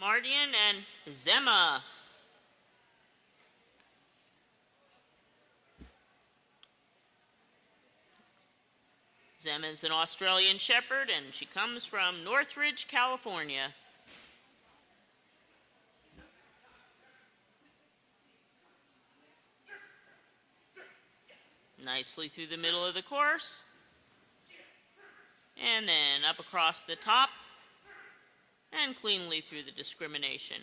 Mardian and Zemma. Zemma is an Australian Shepherd, and she comes from Northridge, California. Nicely through the middle of the course. And then up across the top and cleanly through the discrimination.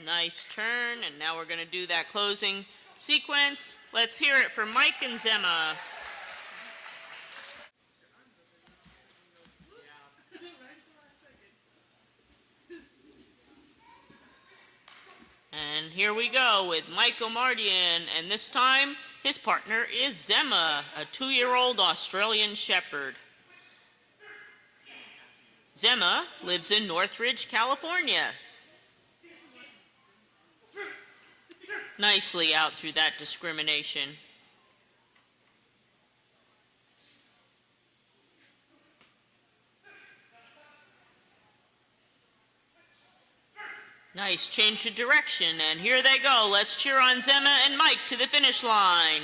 Nice turn, and now we're going to do that closing sequence. Let's hear it for Mike and Zemma. And here we go with Mike O'Mardian, and this time his partner is Zemma, a 2-year-old Australian Shepherd. Zemma lives in Northridge, California. Nicely out through that discrimination. Nice change of direction, and here they go. Let's cheer on Zemma and Mike to the finish line.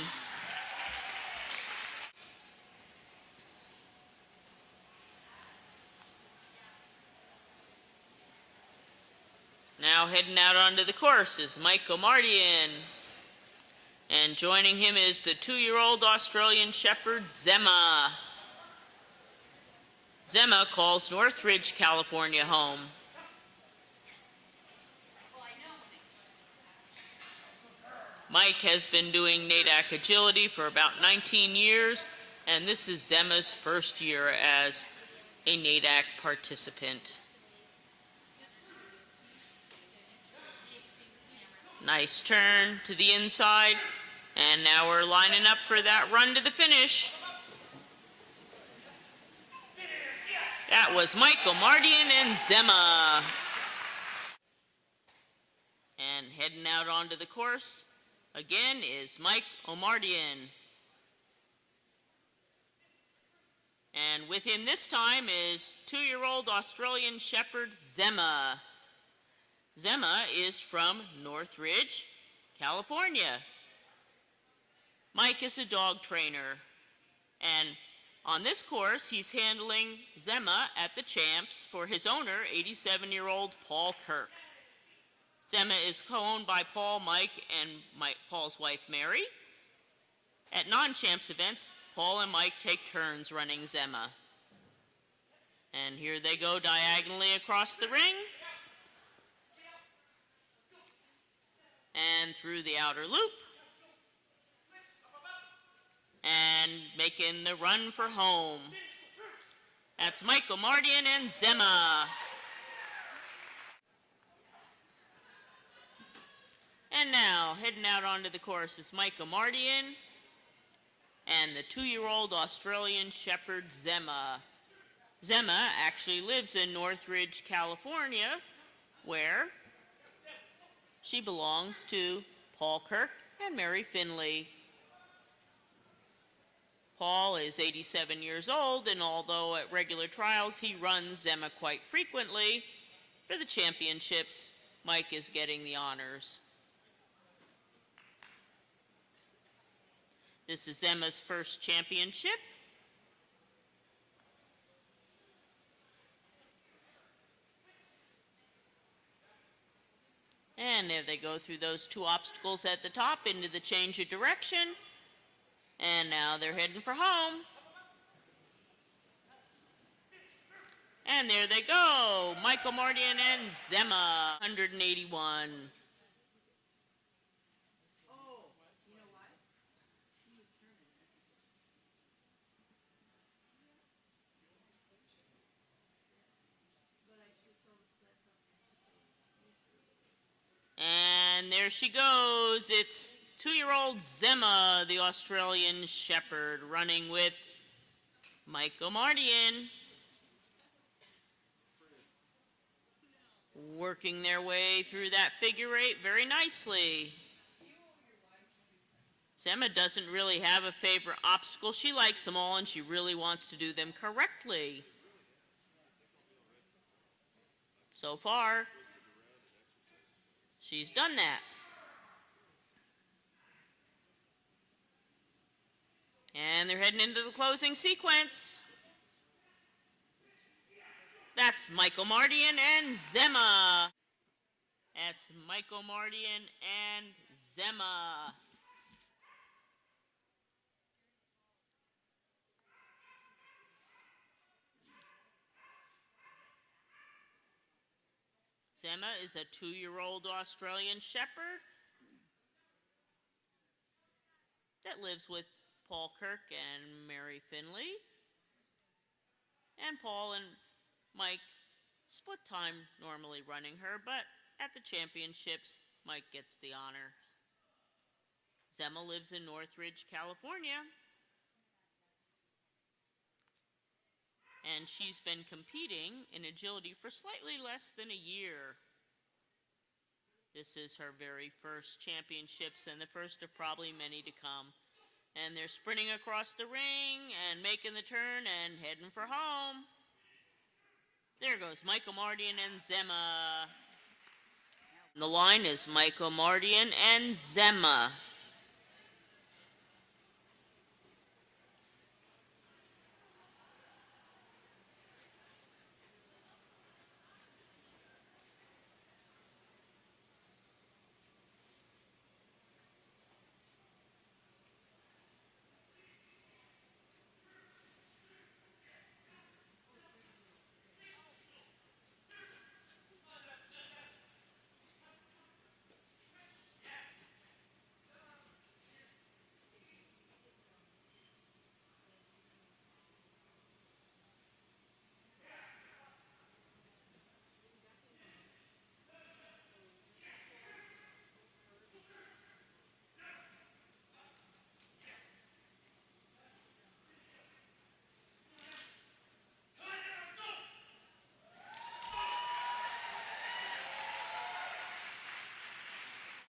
Now heading out onto the course is Mike O'Mardian, and joining him is the 2-year-old Australian Shepherd Zemma. Zemma calls Northridge, California home. Mike has been doing NADAC agility for about 19 years, and this is Zemma's first year as a NADAC participant. Nice turn to the inside, and now we're lining up for that run to the finish. That was Mike O'Mardian and Zemma. And heading out onto the course again is Mike O'Mardian. And with him this time is 2-year-old Australian Shepherd Zemma. Zemma is from Northridge, California. Mike is a dog trainer, and on this course he's handling Zemma at the champs for his owner, 87-year-old Paul Kirk. Zemma is co-owned by Paul, Mike, and Paul's wife, Mary. At non-champs events, Paul and Mike take turns running Zemma. And here they go diagonally across the ring and through the outer loop and making the run for home. That's Mike O'Mardian and Zemma. And now, heading out onto the course is Mike O'Mardian and the 2-year-old Australian Shepherd Zemma. Zemma actually lives in Northridge, California, where she belongs to Paul Kirk and Mary Finley. Paul is 87 years old, and although at regular trials he runs Zemma quite frequently, for the championships, Mike is getting the honors. This is Zemma's first championship. And there they go through those 2 obstacles at the top into the change of direction. And now they're heading for home. And there they go, Mike O'Mardian and Zemma, 181. And there she goes. It's 2-year-old Zemma, the Australian Shepherd, running with Mike O'Mardian. Working their way through that figure 8 very nicely. Zemma doesn't really have a favorite obstacle. She likes them all and she really wants to do them correctly. So far, she's done that. And they're heading into the closing sequence. That's Michael Mardian and Zemma. That's Michael Mardian and Zemma. Zemma is a 2-year-old Australian Shepherd that lives with Paul Kirk and Mary Finley. And Paul and Mike split time normally running her, but at the championships, Mike gets the honor. Zemma lives in Northridge, California. And she's been competing in agility for slightly less than a year. This is her very first championships and the first of probably many to come. And they're sprinting across the ring and making the turn and heading for home. There goes Michael Mardian and Zemma. The line is Michael Mardian and Zemma.